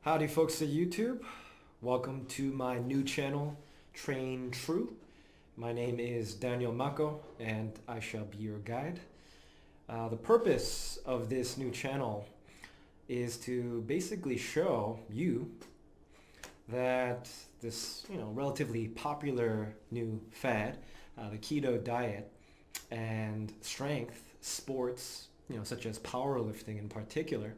Howdy folks at YouTube. Welcome to my new channel, Traintrue. My name is Daniel Mako and I shall be your guide. The purpose of this new channel is to basically show you that this relatively popular new fad, the keto diet and strength sports, such as powerlifting in particular,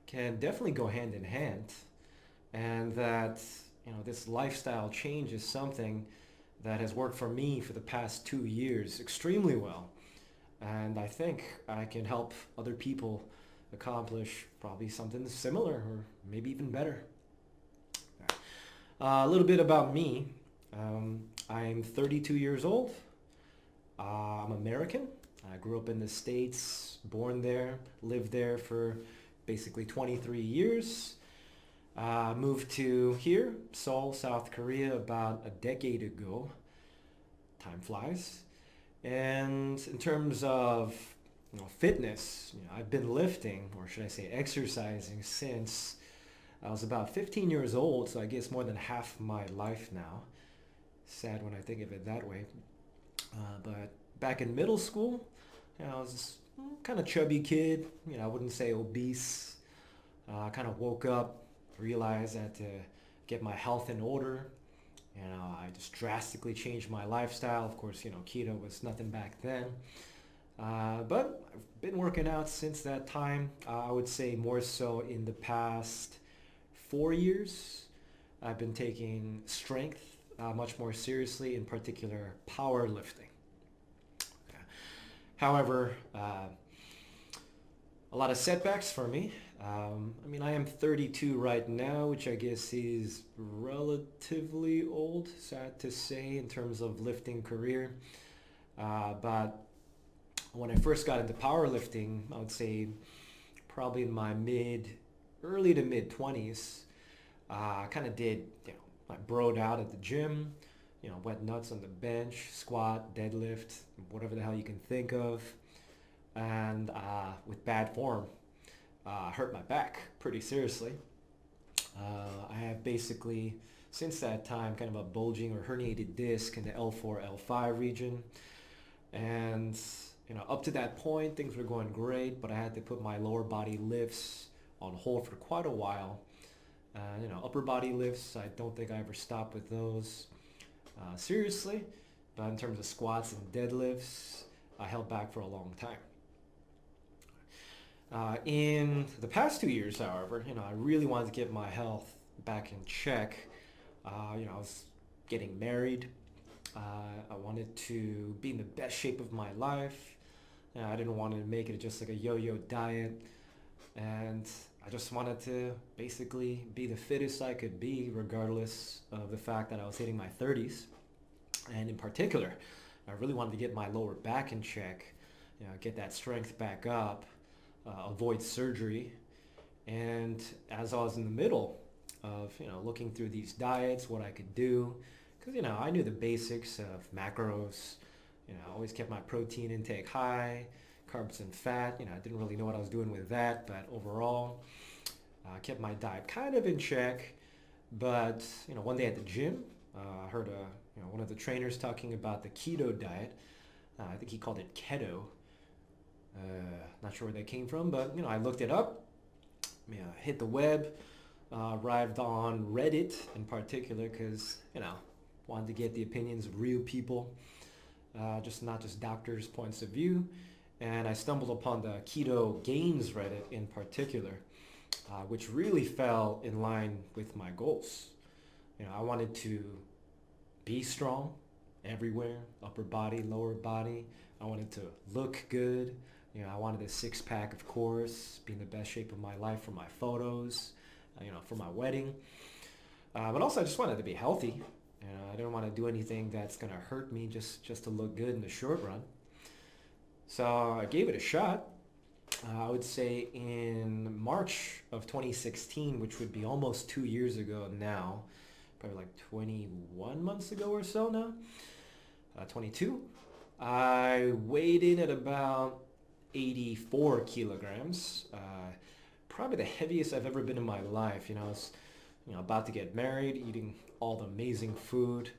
can definitely go hand in hand, and that this lifestyle change is something that has worked for me for the past 2 years extremely well, and I think I can help other people accomplish probably something similar or maybe even better. A little bit about me. I'm 32 years old. I'm American. I grew up in the States, born there, lived there for basically 23 years. Moved to here, Seoul, South Korea, about a decade ago. Time flies. And in terms of fitness, I've been lifting, or should I say exercising, since I was about 15 years old, so I guess more than half my life now. Sad when I think of it that way. But back in middle school, I was kind of chubby kid. I wouldn't say obese. I kind of woke up, realized I had to get my health in order. I just drastically changed my lifestyle. Of course, keto was nothing back then. But I've been working out since that time. I would say more so in the past 4 years. I've been taking strength much more seriously, in particular powerlifting. However, a lot of setbacks for me. I am 32 right now, which I guess is relatively old, sad to say, in terms of lifting career. But when I first got into powerlifting, I would say probably in my early to mid 20s, I kind of did, I broed out at the gym, wet nuts on the bench, squat, deadlift, whatever the hell you can think of. And with bad form, hurt my back pretty seriously. I have basically, since that time, kind of a bulging or herniated disc in the L4, L5 region. And, up to that point, things were going great, but I had to put my lower body lifts on hold for quite a while. Upper body lifts, I don't think I ever stopped with those seriously, but in terms of squats and deadlifts, I held back for a long time. In the past 2 years, however, I really wanted to get my health back in check. I was getting married. I wanted to be in the best shape of my life. I didn't want to make it just like a yo-yo diet. And I just wanted to basically be the fittest I could be, regardless of the fact that I was hitting my 30s. And in particular, I really wanted to get my lower back in check, get that strength back up, avoid surgery. And as I was in the middle of, looking through these diets, what I could do, because, I knew the basics of macros. I always kept my protein intake high, carbs and fat. I didn't really know what I was doing with that, but overall, I kept my diet kind of in check. But, one day at the gym, I heard one of the trainers talking about the keto diet. I think he called it keto. Not sure where that came from, but, I looked it up, hit the web, arrived on Reddit in particular because, wanted to get the opinions of real people, not just doctors' points of view. And I stumbled upon the Keto Gains Reddit in particular, which really fell in line with my goals. I wanted to be strong everywhere, upper body, lower body. I wanted to look good. I wanted a six-pack, of course, be in the best shape of my life for my photos, for my wedding. But also I just wanted to be healthy. I didn't want to do anything that's going to hurt me just to look good in the short run. So I gave it a shot. I would say in March of 2016, which would be almost 2 years ago now, probably like 21 months ago or so now, 22. I weighed in at about 84 kilograms. probably the heaviest I've ever been in my life. I was, about to get married, eating all the amazing food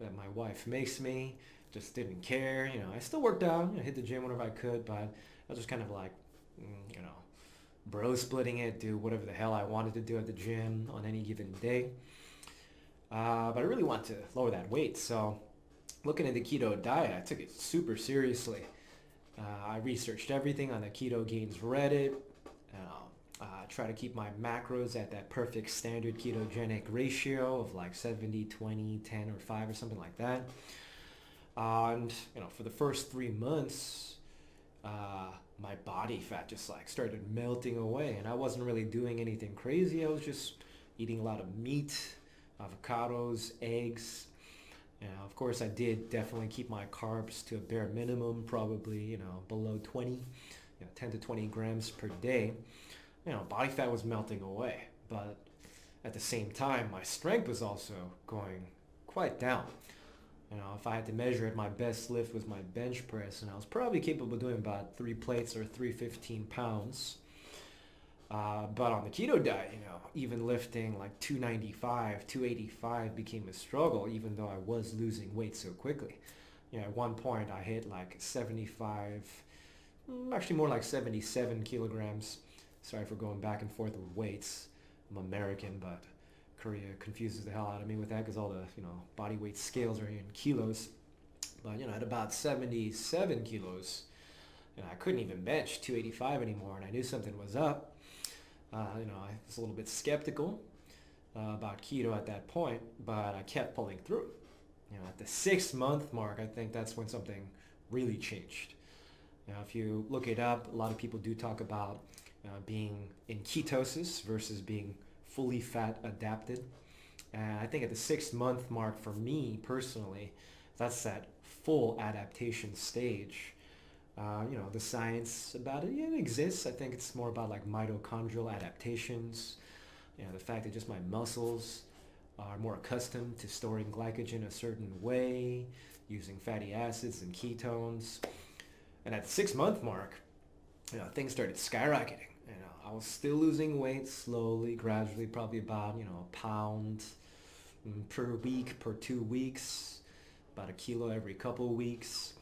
that my wife makes me. Just didn't care. I still worked out, hit the gym whenever I could, but I was just kind of like, you know, bro splitting it, do whatever the hell I wanted to do at the gym on any given day. But I really want to lower that weight. So looking at the keto diet, I took it super seriously. I researched everything on the KetoGains Reddit. Try to keep my macros at that perfect standard ketogenic ratio of like 70, 20, 10, or 5 or something like that. And for the first 3 months, my body fat just like started melting away, and I wasn't really doing anything crazy. I was just eating a lot of meat, avocados, eggs. Of course, I did definitely keep my carbs to a bare minimum, probably below 20, 10 to 20 grams per day. Body fat was melting away, but at the same time, my strength was also going quite down. If I had to measure it, my best lift was my bench press, and I was probably capable of doing about 3 plates or 315 pounds. But on the keto diet, even lifting like 295, 285 became a struggle, even though I was losing weight so quickly. At one point I hit like 75, actually more like 77 kilograms. Sorry for going back and forth with weights. I'm American, but Korea confuses the hell out of me with that because all the body weight scales are in kilos. But at about 77 kilos, I couldn't even bench 285 anymore, and I knew something was up. I was a little bit skeptical about keto at that point, but I kept pulling through. At the 6-month mark, I think that's when something really changed. If you look it up, a lot of people do talk about being in ketosis versus being fully fat adapted. And I think at the 6-month mark for me personally, that's that full adaptation stage. The science about it, it exists. I think it's more about like mitochondrial adaptations. The fact that just my muscles are more accustomed to storing glycogen a certain way, using fatty acids and ketones. And at the 6-month mark, things started skyrocketing. I was still losing weight slowly, gradually, probably about, a pound per week, per 2 weeks, about a kilo every couple of weeks.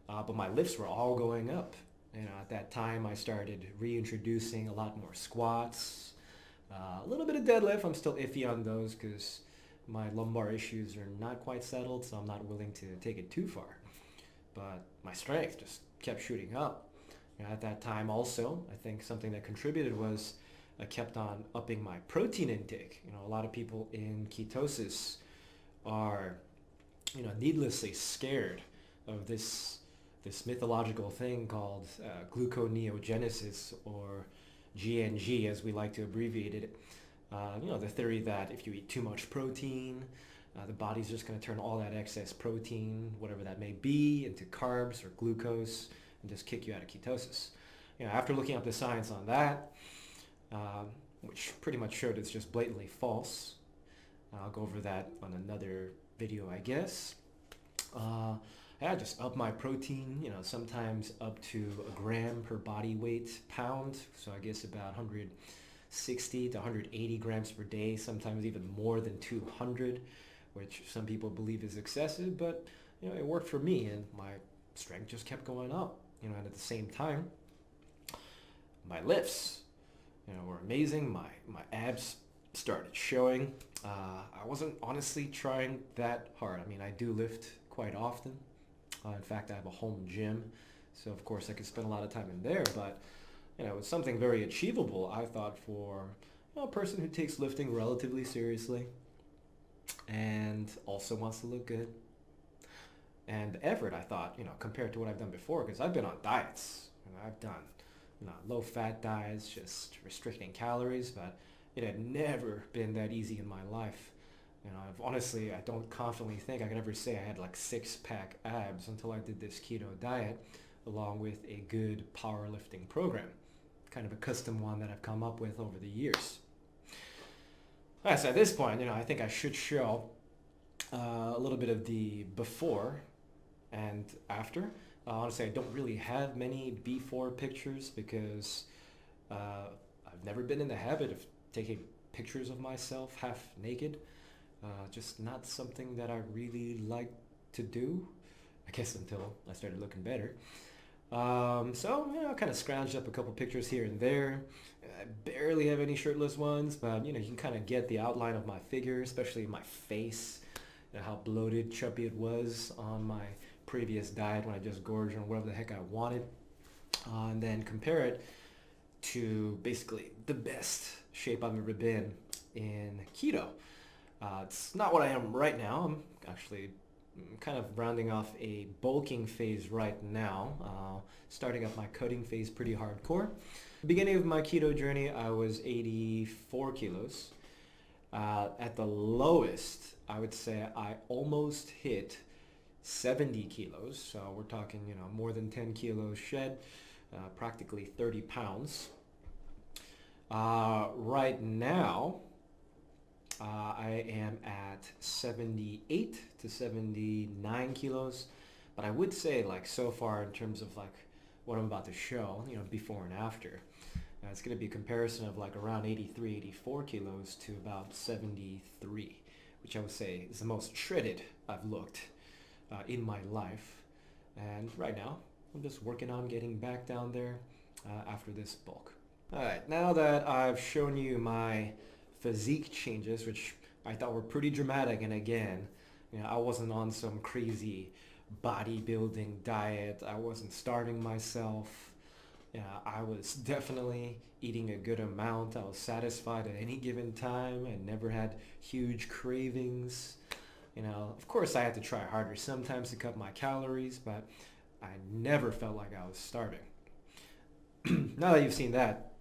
But my lifts were all going up. At that time, I started reintroducing a lot more squats, a little bit of deadlift. I'm still iffy on those because my lumbar issues are not quite settled, so I'm not willing to take it too far. But my strength just kept shooting up. At that time also, I think something that contributed was I kept on upping my protein intake. A lot of people in ketosis are, needlessly scared of this mythological thing called gluconeogenesis, or GNG as we like to abbreviate it. The theory that if you eat too much protein, the body's just going to turn all that excess protein, whatever that may be, into carbs or glucose and just kick you out of ketosis. After looking up the science on that, which pretty much showed it's just blatantly false. I'll go over that on another video, I guess. I just up my protein, sometimes up to a gram per body weight pound. So I guess about 160 to 180 grams per day, sometimes even more than 200, which some people believe is excessive, but it worked for me, and my strength just kept going up. And at the same time, my lifts, were amazing. My abs started showing. I wasn't honestly trying that hard. I do lift quite often. In fact, I have a home gym, so of course I could spend a lot of time in there. But it was something very achievable, I thought, for a person who takes lifting relatively seriously and also wants to look good. And the effort, I thought, compared to what I've done before, because I've been on diets. I've done low-fat diets, just restricting calories, but it had never been that easy in my life. Honestly, I don't confidently think I could ever say I had like 6-pack abs until I did this keto diet, along with a good powerlifting program, kind of a custom one that I've come up with over the years. Alright, so at this point, I think I should show a little bit of the before and after. Honestly, I don't really have many before pictures because I've never been in the habit of taking pictures of myself half naked. Just not something that I really like to do, I guess, until I started looking better. So, I kind of scrounged up a couple pictures here and there. I barely have any shirtless ones, but, you can kind of get the outline of my figure, especially my face, how bloated, chubby it was on my previous diet when I just gorged on whatever the heck I wanted. And then compare it to basically the best shape I've ever been in keto. It's not what I am right now. I'm actually kind of rounding off a bulking phase right now, starting up my cutting phase pretty hardcore. Beginning of my keto journey, I was 84 kilos. At the lowest, I would say I almost hit 70 kilos. So we're talking, more than 10 kilos shed, practically 30 pounds. Right now, I am at 78 to 79 kilos, but I would say so far in terms of what I'm about to show, before and after, it's going to be a comparison of around 83, 84 kilos to about 73, which I would say is the most shredded I've looked in my life. And right now, I'm just working on getting back down there after this bulk. All right, now that I've shown you my physique changes, which I thought were pretty dramatic, and again, I wasn't on some crazy bodybuilding diet. I wasn't starving myself. I was definitely eating a good amount. I was satisfied at any given time and never had huge cravings. Of course I had to try harder sometimes to cut my calories, but I never felt like I was starving. Now that you've seen that,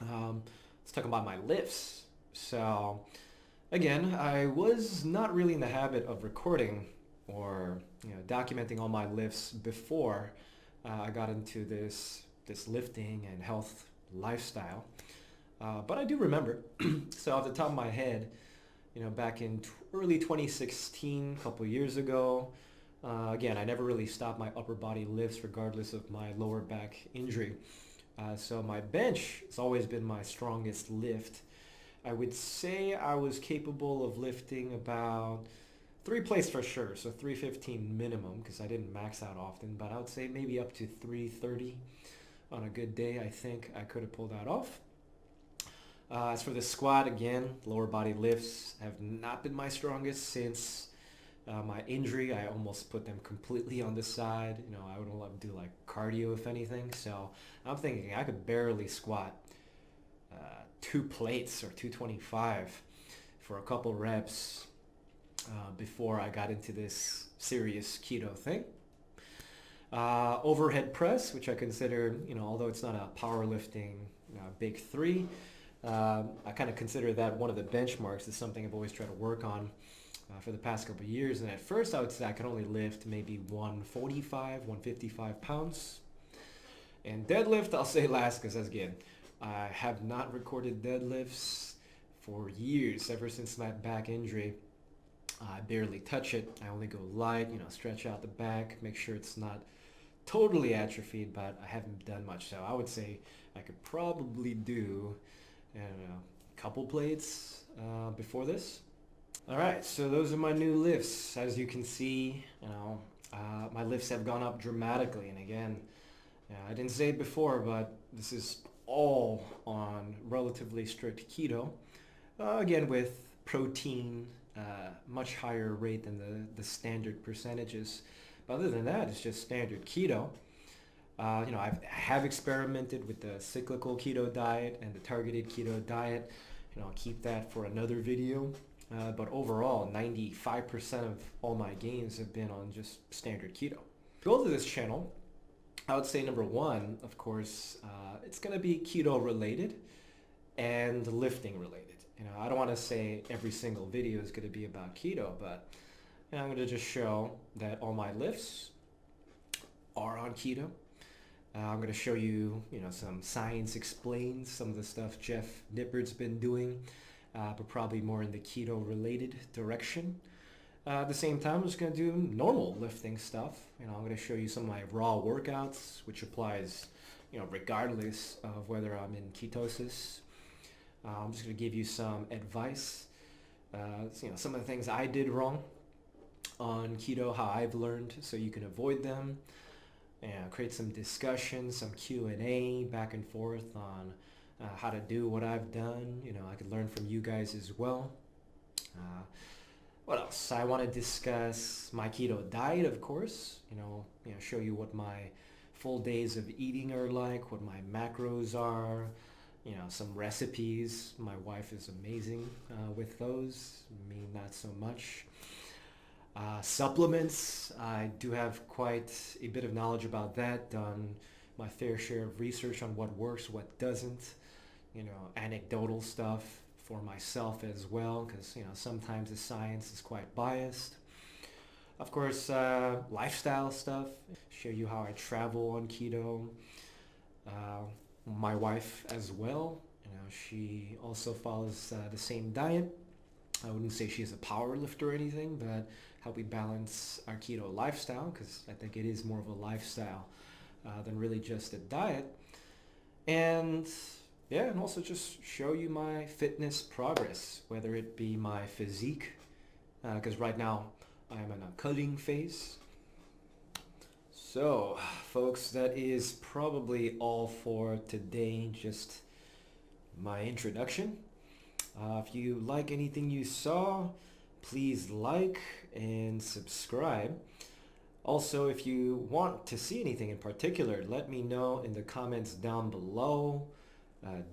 let's talk about my lifts. So again, I was not really in the habit of recording or documenting all my lifts before I got into this lifting and health lifestyle. But I do remember. So off the top of my head, back in early 2016, a couple years ago, again, I never really stopped my upper body lifts regardless of my lower back injury. So my bench has always been my strongest lift. I would say I was capable of lifting about 3 plates for sure, so 315 minimum, because I didn't max out often, but I would say maybe up to 330 on a good day. I think I could have pulled that off. As for the squat, again, lower body lifts have not been my strongest since my injury. I almost put them completely on the side. I would only do cardio if anything. So I'm thinking I could barely squat 2 plates or 225 for a couple reps before I got into this serious keto thing. Overhead press, which I consider, although it's not a powerlifting big three, I kind of consider that one of the benchmarks. Is something I've always tried to work on for the past couple of years. And at first I would say I could only lift maybe 145, 155 pounds. And deadlift, I'll say last, because again, I have not recorded deadlifts for years, ever since that back injury. I barely touch it. I only go light, stretch out the back, make sure it's not totally atrophied, but I haven't done much. So I would say I could probably do, I don't know, a couple plates before this. All right, so those are my new lifts. As you can see, my lifts have gone up dramatically. And again, I didn't say it before, but this is all on relatively strict keto. Again, with protein, much higher rate than the standard percentages. But other than that, it's just standard keto. I have experimented with the cyclical keto diet and the targeted keto diet. I'll keep that for another video. But overall, 95% of all my gains have been on just standard keto. Goal of this channel, I would say number one, of course, it's going to be keto related and lifting related. I don't want to say every single video is going to be about keto, but I'm going to just show that all my lifts are on keto. I'm going to show you, some science explains some of the stuff Jeff Nippard's been doing, but probably more in the keto related direction. At the same time, I'm just going to do normal lifting stuff. I'm going to show you some of my raw workouts, which applies, regardless of whether I'm in ketosis I'm just going to give you some advice. Some of the things I did wrong on keto, how I've learned, so you can avoid them. And create some discussion, some Q&A back and forth on how to do what I've done. I could learn from you guys as well. What else? I want to discuss my keto diet, of course. Show you what my full days of eating are like, what my macros are. Some recipes. My wife is amazing with those. Me, not so much. Supplements. I do have quite a bit of knowledge about that. Done my fair share of research on what works, what doesn't. Anecdotal stuff for myself as well, because sometimes the science is quite biased. Of course, lifestyle stuff. Show you how I travel on keto. My wife as well. She also follows the same diet. I wouldn't say she's a power lifter or anything, but how we balance our keto lifestyle, because I think it is more of a lifestyle than really just a diet. And and also just show you my fitness progress, whether it be my physique, because right now I'm in a cutting phase. So, folks, that is probably all for today, just my introduction. If you like anything you saw, please like and subscribe. Also, if you want to see anything in particular, let me know in the comments down below.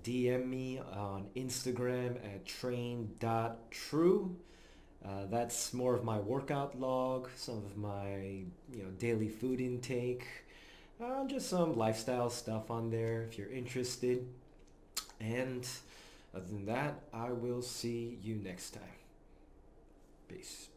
DM me on Instagram at train.true. That's more of my workout log, some of my daily food intake, just some lifestyle stuff on there if you're interested. And other than that, I will see you next time. Peace.